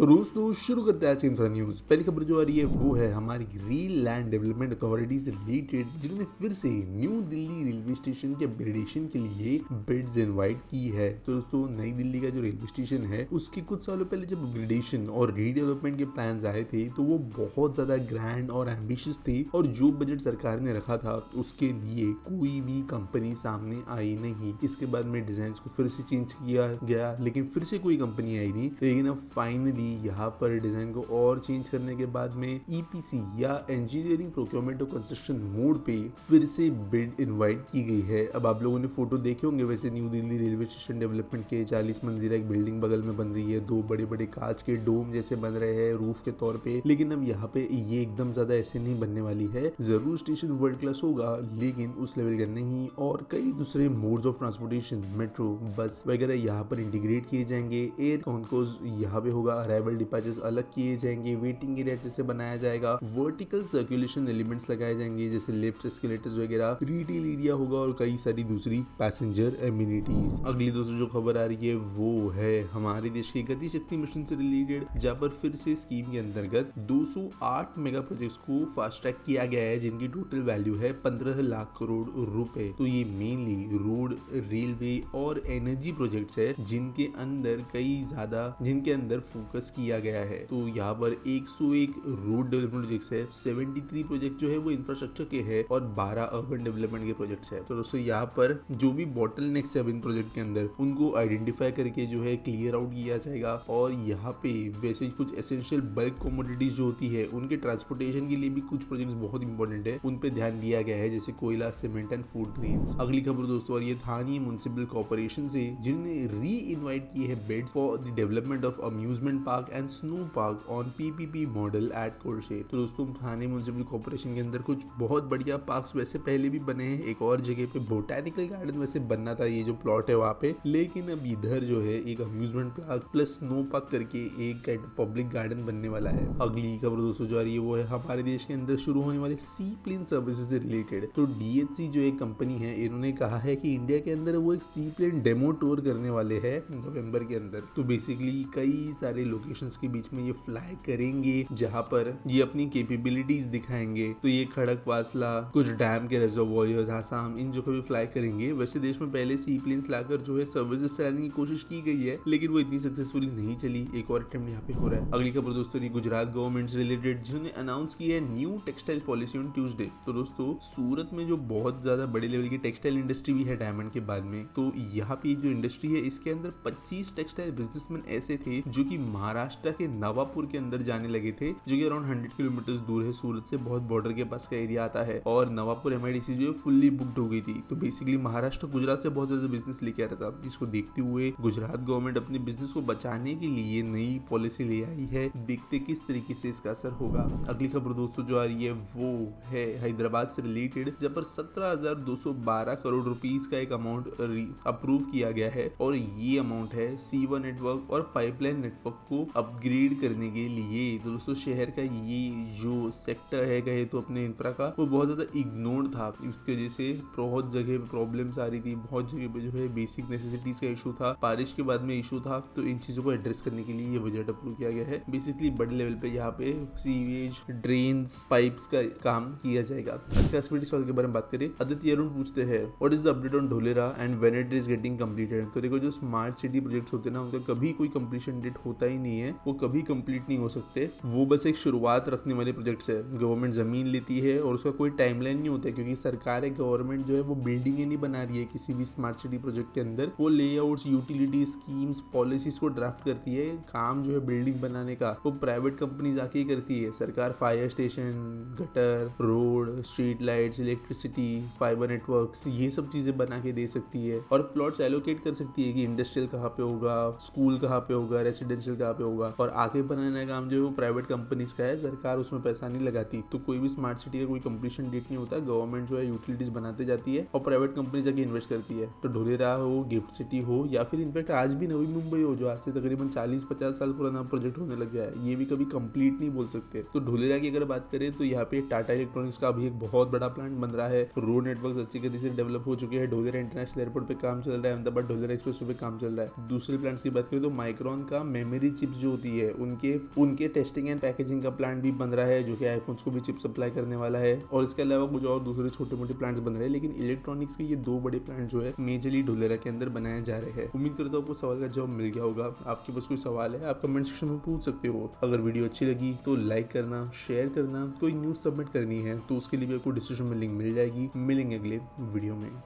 तो दोस्तों शुरू करते हैं आज की इंफ्रा न्यूज। पहली खबर जो आ रही है वो है हमारी रेल लैंड डेवलपमेंट अथॉरिटी से रिलेटेड, जिन्होंने फिर से न्यू दिल्ली रेलवे स्टेशन के अपग्रेडेशन के लिए बिड्स इनवाइट की है। तो दोस्तों नई दिल्ली का जो रेलवे स्टेशन है उसके कुछ सालों पहले जब अपग्रेडेशन और रीडेवलपमेंट के प्लान्स आए थे तो वो बहुत ज्यादा ग्रैंड और एम्बिशियस थे, और जो बजट सरकार ने रखा था उसके लिए कोई भी कंपनी सामने आई नहीं। इसके बाद में डिजाइन को फिर से चेंज किया गया, लेकिन फिर से कोई कंपनी आई नहीं। लेकिन अब फाइनली यहाँ पर डिजाइन को और चेंज करने के बाद में ईपीसी या इंजीनियरिंग प्रोक्योरमेंट और कंस्ट्रक्शन मोड पे फिर से बिड इनवाइट की गई है। अब आप लोगों ने फोटो देखे होंगे, वैसे new Delhi railway station development के 40 मंजिला एक बिल्डिंग बगल में बन रही है, 2 बड़े बड़े कांच के डोम जैसे बन रहे हैं रूफ के तौर पे। लेकिन अब यहाँ पे ये एकदम ज्यादा ऐसे नहीं बनने वाली है। जरूर स्टेशन वर्ल्ड क्लास होगा लेकिन उस लेवल का नहीं, और कई दूसरे modes of transportation metro bus वगैरह यहाँ पर इंटीग्रेट किए जाएंगे। एयर कॉन्कोज यहाँ पे होगा, अराइवल डिपार्चर्स अलग किए जाएंगे, वेटिंग एरिया जैसे बनाया जाएगा, वर्टिकल सर्कुलेशन एलिमेंट्स लगाए जाएंगे जैसे लिफ्ट एस्केलेटर्स वगैरह, रिटेल एरिया होगा और कई सारी दूसरी पैसेंजर एमिनिटीज। अगली दोस्तों जो खबर आ रही है वो है हमारे देश की गति शक्ति मिशन से रिलेटेड, जहाँ पर फिर से स्कीम के अंतर्गत 208 मेगा प्रोजेक्ट्स को फास्ट ट्रैक किया गया है, जिनकी टोटल वैल्यू है 15 लाख करोड़ रुपए। तो ये मेनली रोड, रेलवे और एनर्जी प्रोजेक्ट्स है जिनके अंदर फोकस किया गया है। तो यहाँ पर 101 रोड डेवलपमेंट प्रोजेक्ट्स है, 73 प्रोजेक्ट जो है वो इंफ्रास्ट्रक्चर के है और 12 अर्बन डेवलपमेंट के प्रोजेक्ट्स है। तो दोस्तों यहाँ पर जो भी बॉटल नेक्स है अब इन प्रोजेक्ट के अंदर उनको आइडेंटिफाई करके जो है क्लियर आउट किया जाएगा। और यहाँ पे वैसे कुछ एसेंशियल बल्क कमोडिटीज जो होती है उनके ट्रांसपोर्टेशन के लिए भी कुछ प्रोजेक्ट्स बहुत इंपॉर्टेंट है, उन पे ध्यान दिया गया है, जैसे कोयला, सीमेंट एंड फूड ग्रेन्स। अगली खबर दोस्तों और ये स्थानीय म्युनिसिपल कॉर्पोरेशन से, जिन्होंने री इनवाइट की है bid for the development of amusement park and snow park on PPP model at कोरशे। तो दोस्तों थाने म्युनिसिपल कॉर्पोरेशन के अंदर कुछ बहुत बढ़िया पार्क्स वैसे पहले भी बने हैं, एक और जगह पे बोटैनिकल गार्डन वैसे बनना था, ये जो प्लॉट है वहाँ पे, लेकिन अब इधर जो है एक amusement park plus snow park करके एक काइंड ऑफ पब्लिक गार्डन बनने वाला है। अगली खबर दोस्तों जो आ रही है वो है हमारे देश के अंदर शुरू होने वाले सी प्लेन सर्विसेज से रिलेटेड। तो डीएचसी जो एक कंपनी है, इन्होंने कहा है कि इंडिया के अंदर वो एक सी प्लेन डेमो टूर करने वाले हैं नवंबर के अंदर। तो बेसिकली कई सारे लोकेशंस के बीच में ये फ्लाई करेंगे, जहां पर ये अपनी कैपेबिलिटीज दिखाएंगे। तो ये खड़क वासला, कुछ डैम के रिजर्वॉयर्स, आसाम, इन जगह पे फ्लाई करेंगे। वैसे देश में पहले सी प्लेन्स लाकर जो है सर्विसेज चलाने की कोशिश की गई है, लेकिन वो इतनी सक्सेसफुली नहीं चली। एक और अटेम्प्ट यहाँ पे हो रहा है। अगली खबर दोस्तों गुजरात गवर्नमेंट से रिलेटेड, जिन्होंने अनाउंस की है new textile policy on Tuesday. तो दोस्तों सूरत में जो बहुत ज्यादा बड़े लेवल की टेक्सटाइल इंडस्ट्री भी है डायमंड के बाद में, तो यहाँ पे जो इंडस्ट्री है इसके अंदर 25 टेक्सटाइल बिजनेसमैन ऐसे थे जो कि महाराष्ट्र के नवापुर के अंदर जाने लगे थे, जो कि अराउंड 100 किलोमीटर दूर है सूरत से, बहुत बॉर्डर के पास का एरिया आता है। और नवापुर एमआईडीसी जो है फुल्ली बुक्ड हो गई थी। तो बेसिकली महाराष्ट्र गुजरात से बहुत ज्यादा बिजनेस लेके आ रहा था, जिसको देखते हुए गुजरात गवर्नमेंट अपने बिजनेस को बचाने के लिए नई पॉलिसी ले आई है। देखते किस तरीके से इसका असर होगा। अगली खबर दोस्तों जो आ रही है वो है हैदराबाद से रिलेटेड, जहाँ पर 17,212 करोड़ रुपीस का एक अमाउंट अप्रूव किया गया है, और ये अमाउंट है सीवर नेटवर्क और पाइपलाइन नेटवर्क को अपग्रेड करने के लिए। तो दोस्तों शहर का ये जो सेक्टर है कहे तो अपने इंफ्रा का, वो बहुत ज्यादा इग्नोर्ड था। इसकी वजह से बहुत जगह पे प्रॉब्लम्स आ रही थी, बहुत जगह पे जो है बेसिक नेसेसिटीज का इशू था, बारिश के बाद में इशू था। तो इन चीजों को एड्रेस करने के लिए ये बजट अप्रूव किया गया है। बेसिकली बड़े लेवल पे यहाँ पे सीवेज, ड्रेन्स, पाइप्स का काम किया जाएगा। एक्सपेक्टेड सॉल्व के बारे में बात करें, आदित्य अरुण पूछते हैं what is the update on Dholera and when it is getting completed. तो देखो जो स्मार्ट सिटी प्रोजेक्ट्स होते हैं ना, उनका कभी कोई कंप्लीशन डेट होता ही नहीं है, वो कभी कंप्लीट नहीं हो सकते। वो बस एक शुरुआत रखने वाले प्रोजेक्ट्स है। गवर्नमेंट जमीन लेती है और उसका कोई टाइमलाइन नहीं होता है, क्योंकि सरकार है, गवर्नमेंट जो है वो बिल्डिंगें नहीं बना रही है किसी भी स्मार्ट सिटी प्रोजेक्ट के अंदर। वो लेआउट्स, यूटिलिटी स्कीम्स, पॉलिसीज को ड्राफ्ट करती है। काम जो है बिल्डिंग बनाने का वो प्राइवेट कंपनीज आके ही करती है। सरकार fire station, gutter, road, street lights, electricity, fibre networks, ये सब चीजें बना के दे सकती है, और प्लॉट्स एलोकेट कर सकती है कि इंडस्ट्रियल कहाँ पे होगा, स्कूल कहाँ पे होगा, रेसिडेंशियल कहाँ पे होगा। और आगे बनाने का काम जो है वो प्राइवेट कंपनीज का है, सरकार उसमें पैसा नहीं लगाती। तो कोई भी स्मार्ट सिटी का कोई कंप्लीशन डेट नहीं होता, गवर्नमेंट जो है यूटिलिटीज बनाते जाती है और प्राइवेट कंपनी जाके इन्वेस्ट करती है। तो ढोलेरा हो, गिफ्ट सिटी हो, या फिर इनफैक्ट आज भी नवी मुंबई हो, जो आज से तकरीबन 40-50 साल पुराना प्रोजेक्ट होने लग गया है, ये भी कभी कंप्लीट नहीं बोल सकते। तो ढोलेरा की अगर बात करें तो यहाँ पे टाटा इलेक्ट्रॉनिक्स का भी एक बहुत बड़ा प्लांट बन रहा है। रोड नेटवर्क अच्छी गति से डेवलप हो चुके हैं। ढोलेरा इंटरनेशनल एयरपोर्ट पे काम चल रहा है, अहमदाबाद ढोलेरा एक्सप्रेस पे काम चल रहा है। दूसरे प्लांट्स की बात करें तो माइक्रॉन का मेमोरी चिप्स चिप्स जो होती है उनके टेस्टिंग एंड पैकेजिंग का प्लांट भी बन रहा है, जो कि आईफोन्स को भी चिप सप्लाई करने वाला है। और इसके अलावा कुछ और दूसरे छोटे मोटे प्लांट्स बन रहे हैं, लेकिन इलेक्ट्रॉनिक्स के ये 2 बड़े प्लांट जो है मेजरली ढोलेरा के अंदर बनाए जा रहे हैं। उम्मीद करता हूँ आपको सवाल का जवाब मिल गया होगा। आपके पास कोई सवाल है आप कमेंट सेक्शन में पूछ सकते हो। अगर वीडियो अच्छी लगी तो लाइक करना, शेयर करना। कोई न्यूज़ सबमिट करनी है तो उसके लिए भी आपको डिस्क्रिप्शन में लिंक मिल जाएगी। मिलेंगे अगले वीडियो में।